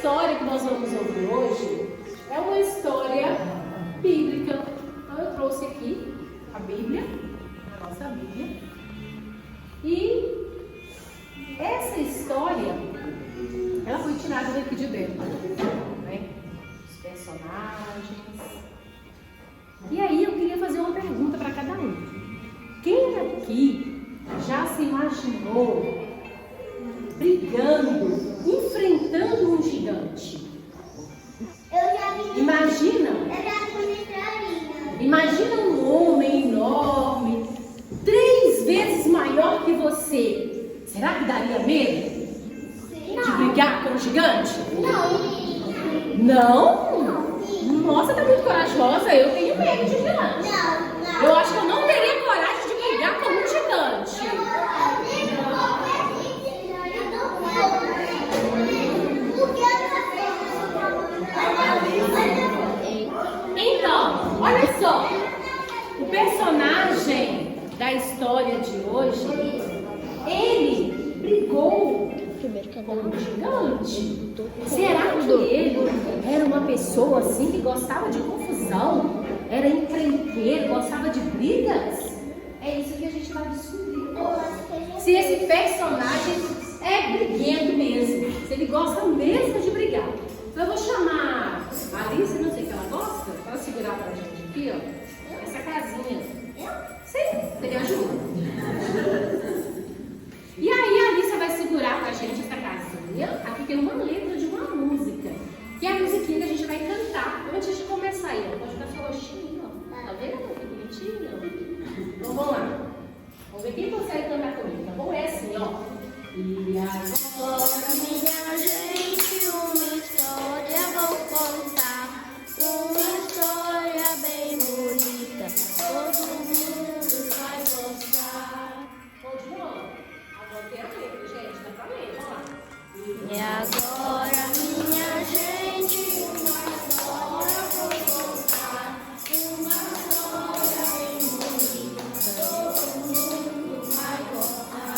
história que nós vamos ouvir hoje é uma história bíblica. Então eu trouxe aqui a Bíblia, a nossa Bíblia. E essa história, ela foi tirada daqui de dentro, né? Os personagens. E aí eu queria fazer uma pergunta para cada um. Quem aqui já se imaginou brigando, enfrentando um gigante? Eu já vi. Imagina? Eu já fui na Imagina um homem enorme, 3 vezes maior que você. Será que daria medo de brigar com um gigante? Não. Não? Nossa, tá muito corajosa. Eu tenho medo de gigante. Não. Eu acho que eu não teria coragem de brigar com um gigante. Então, olha só. O personagem da história de hoje, ele brigou com um gigante. Será que ele era uma pessoa assim que gostava de confusão? Era encrenqueiro, gostava de brigas? É isso que a gente vai descobrir. Se esse personagem é briguento mesmo, se ele gosta mesmo de brigar. Então eu vou chamar a Alice, não sei o que ela gosta, para segurar pra gente aqui, ó, essa casinha. Sim, você me ajuda? E aí a Alice vai segurar pra gente essa casinha. Aqui tem uma letra de uma música, que é a musiquinha que a gente vai cantar antes de começar aí. Pode ficar seu rostinho, ó. Tá vendo? Que bonitinho. Então vamos lá. Vamos ver quem consegue cantar comigo, tá bom? É assim, ó. E agora, Minha gente, uma história vou contar. Uma história bem bonita. Todo mundo vai gostar. vamos de novo. Agora tem a letra, gente. Dá pra ler, vamos lá. E agora, minha gente, uma história vou contar. Uma história bem bonita. Todo mundo vai gostar.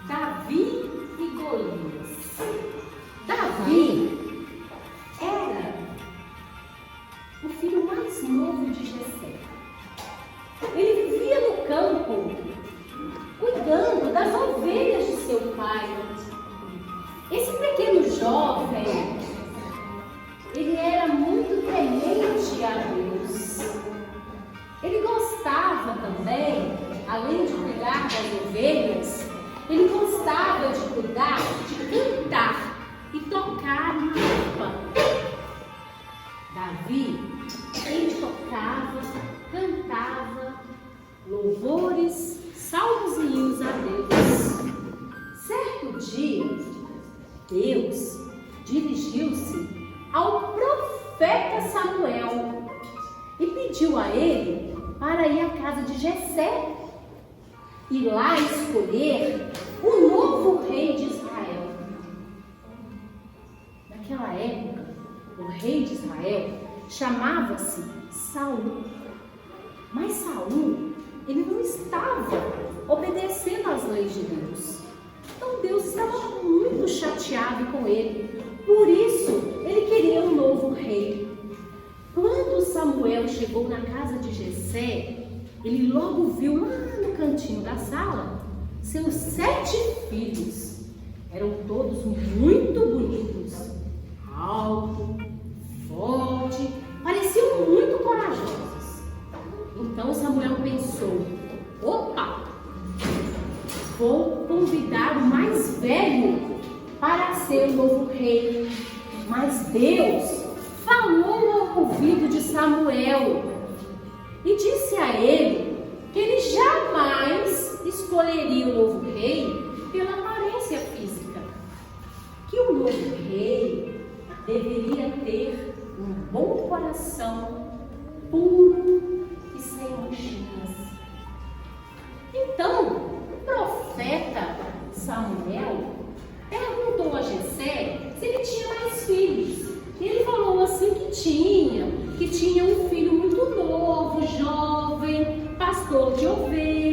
Davi e Golias. Davi era o filho mais novo de Jessé. Ele vivia no campo, cuidando das ovelhas de seu pai. Esse pequeno jovem, ele era muito temente a Deus. Ele gostava também, além de cuidar das ovelhas, ele gostava de cuidar, de cantar e tocar na harpa. Davi, ele tocava, cantava louvores, salmos e hinos a Deus. Certo dia, Deus dirigiu-se ao profeta Samuel e pediu a ele para ir à casa de Jessé e lá escolher o novo rei de Israel. Naquela época, o rei de Israel chamava-se Saul. Mas Saul, ele não estava obedecendo às leis de Deus. Então Deus estava muito chateado com ele. Por isso, ele queria um novo rei. Quando Samuel chegou na casa de Jessé, ele logo viu lá no cantinho da sala seus 7 filhos. Eram todos muito bonitos, altos, fortes, pareciam muito corajosos. Então Samuel pensou: opa, vou convidar o mais velho para ser o novo rei. Mas Deus falou ao ouvido de Samuel e disse a ele que ele jamais escolheria o novo rei pela aparência física, que o novo rei deveria ter um bom coração, puro e sem manchinhas. Então, o profeta Samuel perguntou a Jessé se ele tinha mais filhos. E ele falou assim que tinha um filho muito novo, jovem, pastor de ovelhas.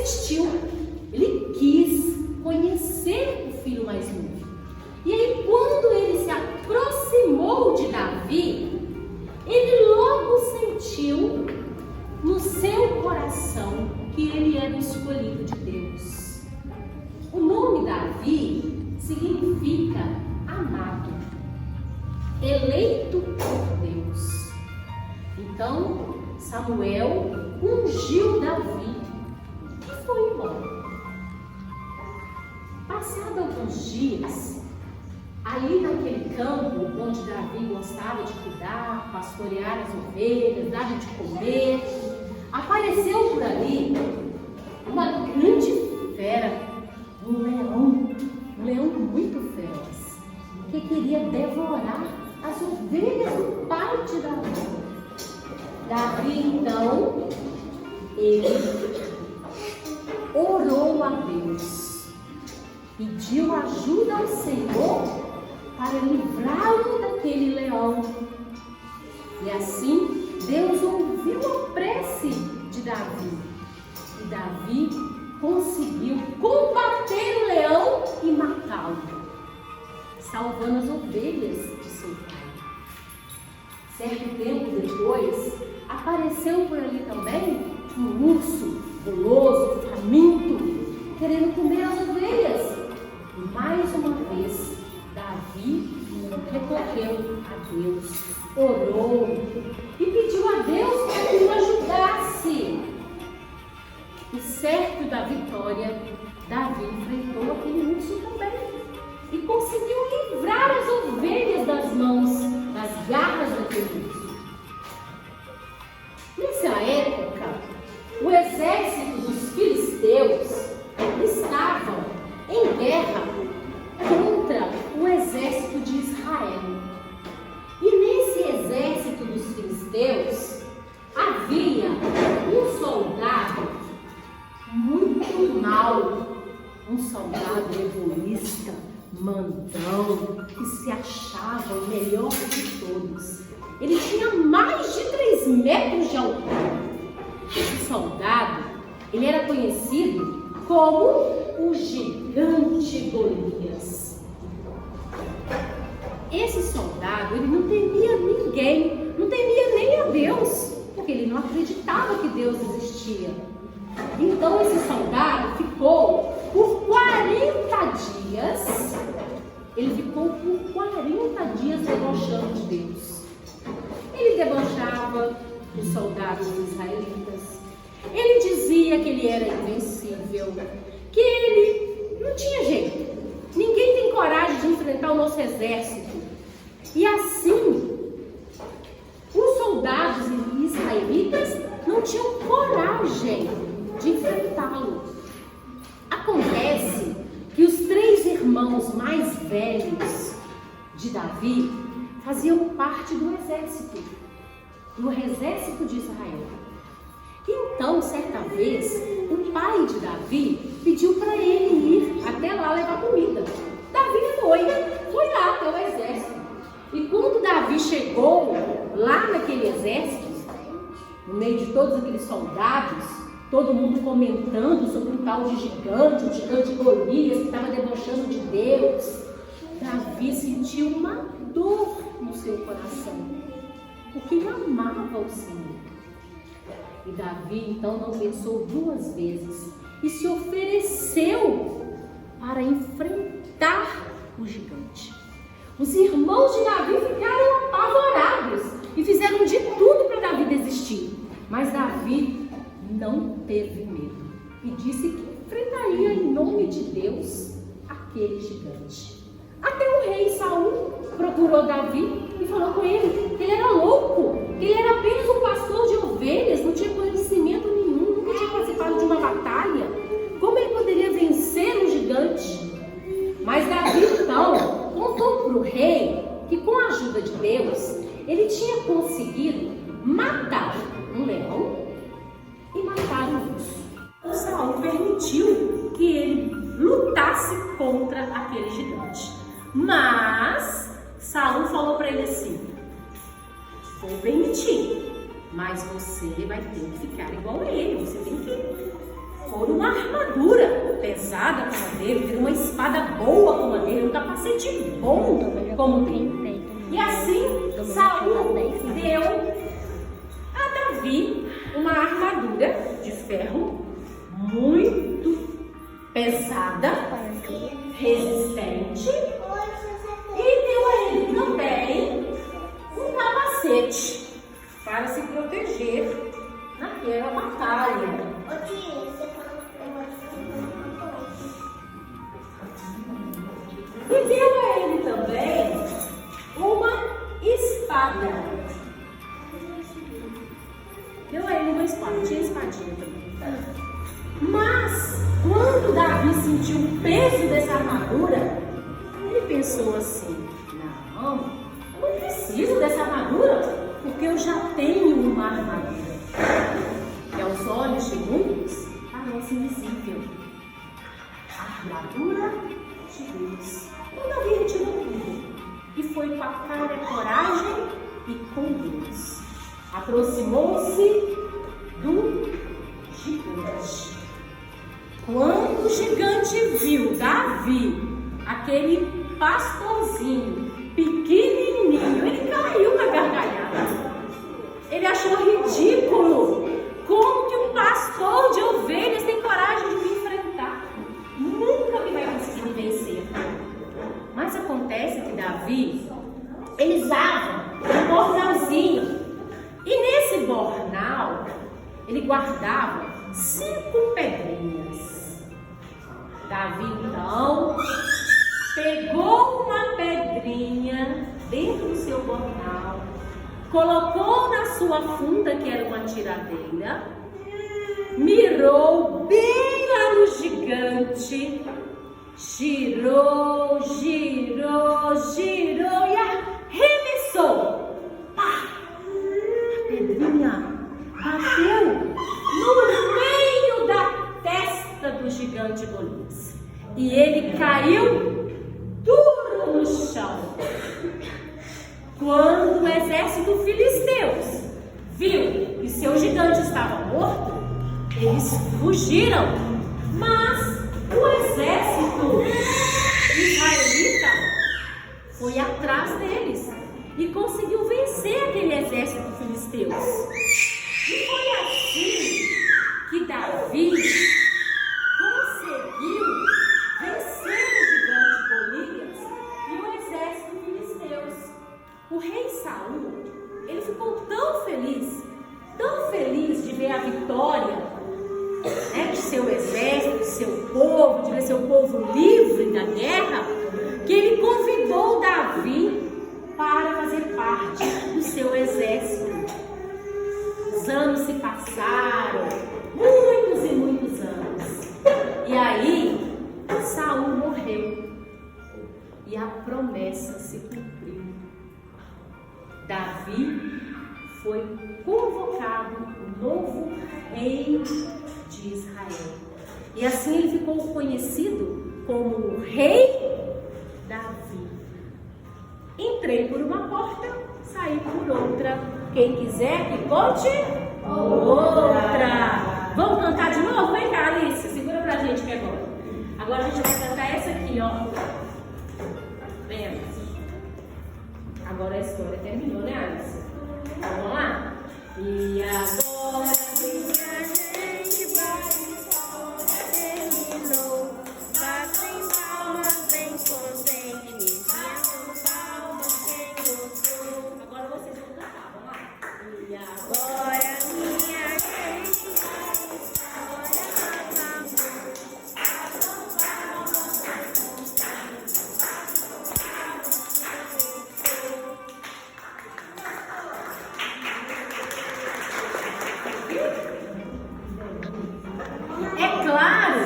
insistiu. Ele quis conhecer o filho mais novo. E aí, quando ele se aproximou de Davi, ele logo sentiu no seu coração que ele era o escolhido de Deus. O nome Davi significa amado, eleito por Deus. Então, Samuel ungiu Davi e foi embora. Passado alguns dias, ali naquele campo onde Davi gostava de cuidar, pastorear as ovelhas, dar de comer, apareceu por ali uma grande fera, um leão muito feroz, que queria devorar as ovelhas do pai de Davi. Davi, então, ele orou a Deus, pediu ajuda ao Senhor para livrá-lo daquele leão. E assim, Deus ouviu a prece de Davi. E Davi conseguiu combater o leão e matá-lo, salvando as ovelhas de seu pai. Certo tempo depois, apareceu por ali também um urso guloso, faminto, querendo comer as ovelhas. E mais uma vez, Davi recorreu a Deus, orou e pediu a Deus para que o ajudasse. E certo da vitória, Davi enfrentou aquele urso também e conseguiu livrar as ovelhas das mãos, das garras daquele urso. Nessa época, o exército dos filisteus estava em guerra contra o exército de Israel. E nesse exército dos filisteus havia um soldado muito mau, um soldado egoísta, mandão, que se achava o melhor de todos. Ele tinha mais de 3 metros de altura. Esse soldado, ele era conhecido como o gigante Golias. Esse soldado, ele não temia ninguém, não temia nem a Deus, porque ele não acreditava que Deus existia. Então esse soldado ficou por 40 dias, ele ficou por 40 dias debochando de Deus. Ele debochava dos soldados israelitas, ele dizia que ele era invencível, que ele não tinha jeito, ninguém tem coragem de enfrentar o nosso exército. E assim, os soldados israelitas não tinham coragem de enfrentá-lo. Acontece que os 3 irmãos mais velhos de Davi faziam parte do exército de Israel. Então, certa vez, o pai de Davi pediu para ele ir até lá levar comida. Davi foi lá até o exército. E quando Davi chegou lá naquele exército, no meio de todos aqueles soldados, todo mundo comentando sobre um tal de gigante, o gigante Golias, que estava debochando de Deus, Davi sentiu uma dor no seu coração, porque ele amava o Senhor. E Davi então não pensou 2 vezes e se ofereceu para enfrentar o gigante. Os irmãos de Davi ficaram apavorados e fizeram de tudo para Davi desistir. Mas Davi não teve medo e disse que enfrentaria em nome de Deus aquele gigante. Até o rei Saul procurou Davi e falou com ele que ele era louco, que ele era apenas um pastor de ovelhas, não tinha conhecimento nenhum, nunca tinha participado de uma batalha. Como ele poderia vencer um gigante? Mas Davi então contou para o rei que com a ajuda de Deus ele tinha conseguido matar um leão e matar um urso. O Saul permitiu que ele lutasse contra aquele gigante. Mas Saul falou para ele assim: vou permitir, mas você vai ter que ficar igual a ele, você tem que por uma armadura pesada como a dele, ter uma espada boa como a dele, um capacete bom como dele. E assim Saul deu a Davi uma armadura de ferro muito pesada, resistente, e deu a ele também um capacete para se proteger naquela batalha. E deu a ele também uma espada. Deu a ele uma espada, tinha espadinha também. Mas, quando Davi sentiu o peso dessa armadura, ele pensou assim: não, eu não preciso dessa armadura, porque eu já tenho uma armadura que aos olhos de muitos parece invisível. A armadura de Deus. Então Davi retirou tudo e foi com a cara, coragem e com Deus. Aproximou-se do gigante. Quando o gigante viu Davi, aquele pastorzinho pequenininho, ele caiu na gargalhada. Ele achou ridículo. Como que um pastor de ovelhas tem coragem de me enfrentar? Nunca me vai conseguir me vencer. Mas acontece que Davi, ele usava um bornalzinho. E nesse bornal, ele guardava 5 pedrinhas. Davi, então, pegou uma pedrinha dentro do seu bornal, colocou na sua funda, que era uma tiradeira, mirou bem lá no gigante, girou, girou, girou e arremessou. Pá! A pedrinha bateu no meio da testa do gigante Golias e ele caiu duro no chão. Quando o exército filisteu viu que seu gigante estava morto, eles fugiram, mas o exército israelita foi atrás deles e conseguiu vencer aquele exército filisteu. E foi assim que Davi conseguiu vencer o gigante Golias e o exército filisteu. O rei Saul, ele ficou tão feliz de ver a vitória, né, de seu exército, de seu povo, de ver seu povo livre da guerra, que ele convidou Davi para fazer parte do seu exército. Os anos se passaram, muitos e muitos anos. E aí, Saul morreu e a promessa se cumpriu. Davi foi convocado o novo rei de Israel. E assim ele ficou conhecido como o rei Davi. Entrei por uma porta, saí por outra. Quem quiser que conte outra. Vamos cantar de novo? Vem cá, Alice, segura pra gente que é bom. Agora a gente vai cantar essa aqui, ó. Vem, Alice. Agora a história terminou, né, Alice? Então, vamos lá? E agora minha gente vai, a história terminou. Batem palmas bem contentes, batendo palmas quem gostou. Agora vocês vão cantar, vamos lá? E agora minha gente vai, a história acabou. Batam palmas bem contentes, batendo palmas quem gostou. É claro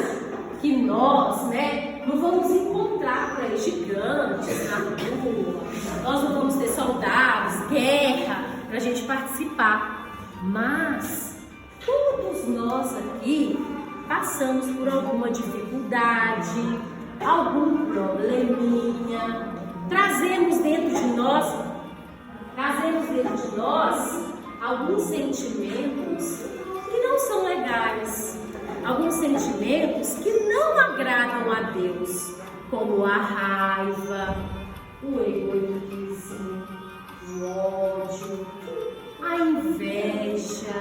que nós, né, não vamos encontrar por aí gigantes na rua, nós não vamos ter soldados, guerra para a gente participar, mas todos nós aqui passamos por alguma dificuldade, algum probleminha, trazemos dentro de nós alguns sentimentos que não são legais, alguns sentimentos que não agradam a Deus, como a raiva, o egoísmo, o ódio, a inveja,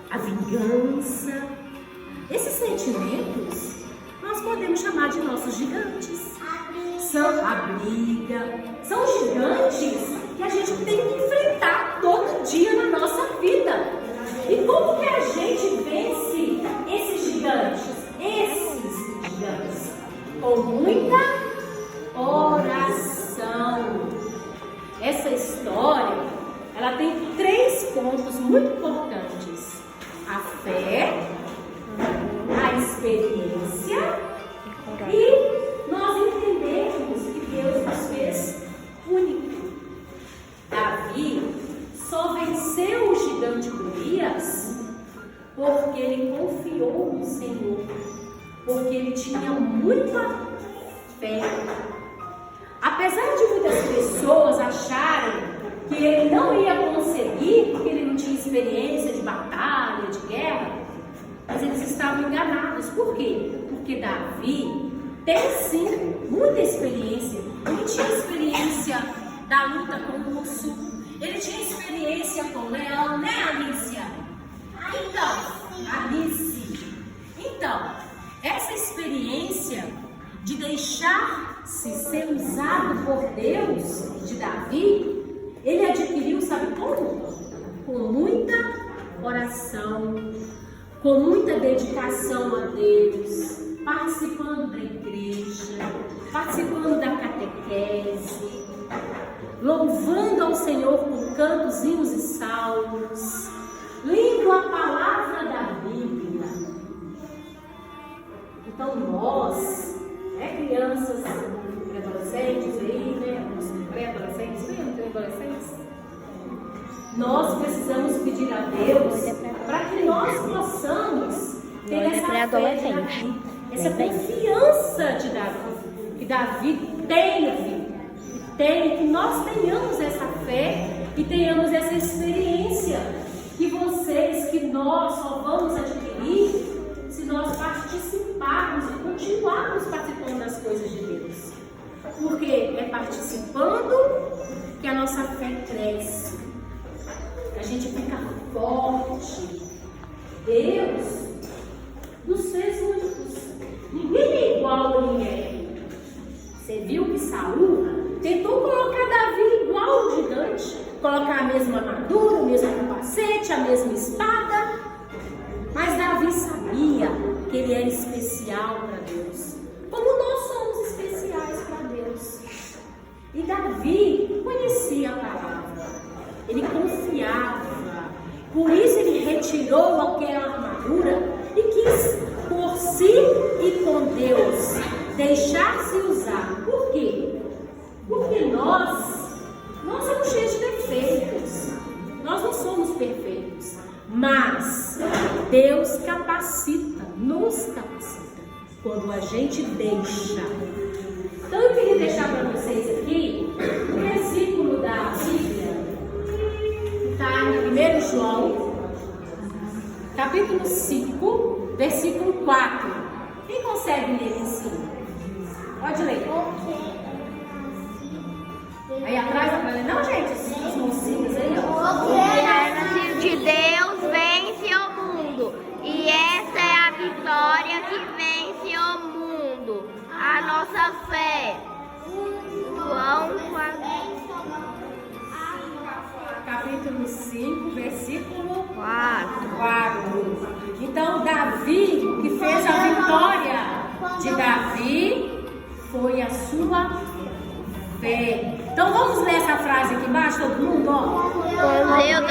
a vingança. Esses sentimentos nós podemos chamar de nossos gigantes. São a briga, são gigantes que a gente tem que enfrentar todo dia na nossa vida. E como que a gente vence esses gigantes? Com muita oração. Essa história, ela tem 3 pontos muito importantes: a fé, a experiência e nós entendemos que Deus nos fez único. Davi só venceu o gigante Golias porque ele confiou no Senhor, porque ele tinha muita fé. Apesar de muitas pessoas acharem que ele não ia conseguir, porque ele não tinha experiência de batalha, de guerra, mas eles estavam enganados. Por quê? Porque Davi tem sim muita experiência. Ele tinha experiência da luta com o urso, ele tinha experiência com o leão, né, Alicia? Então, essa experiência de deixar-se ser usado por Deus, de Davi, ele adquiriu, sabe como? Com muita oração, com muita dedicação a Deus, participando da igreja, participando da catequese, louvando ao Senhor com cantos, hinos e salmos, lendo a palavra da Bíblia. Então nós, crianças, adolescentes aí, né? Os pré-adolescentes, adolescentes, nós precisamos pedir a Deus para que nós possamos ter essa fé de Davi, essa confiança de Davi, que Davi teve, que nós tenhamos essa fé e tenhamos essa experiência que nós só vamos adquirir se nós participarmos e continuarmos participando das coisas de Deus. Porque é participando que a nossa fé cresce, a gente fica forte. Deus nos fez únicos. Ninguém é igual a ninguém. Você viu que Saul tentou colocar Davi igual ao gigante, colocar a mesma armadura, o mesmo capacete, a mesma espada. Mas Davi sabia que ele era especial para Deus, como nós somos especiais para Deus. E Davi conhecia a palavra, ele confiava, por isso ele retirou aquela armadura e quis, por si e com Deus, deixar-se usar. Por quê? Porque nós somos cheios de defeitos, nós não somos perfeitos, mas Deus capacita, nos capacita, quando a gente deixa. Então eu queria deixar para vocês aqui um versículo da Bíblia, que está em 1 João, capítulo 5, versículo 4. Quem consegue ler em cima? Pode ler. Aí atrás dá pra ler? Não, gente, os mocinhos aí, ó. O reino de Deus vence o mundo, e essa é a vitória que vence o mundo, a nossa fé. João 4. Capítulo 5, versículo 4. Então, Davi, o que fez a vitória de Davi foi a sua fé. Então, vamos ler essa frase aqui embaixo, todo mundo, ó. Quando eu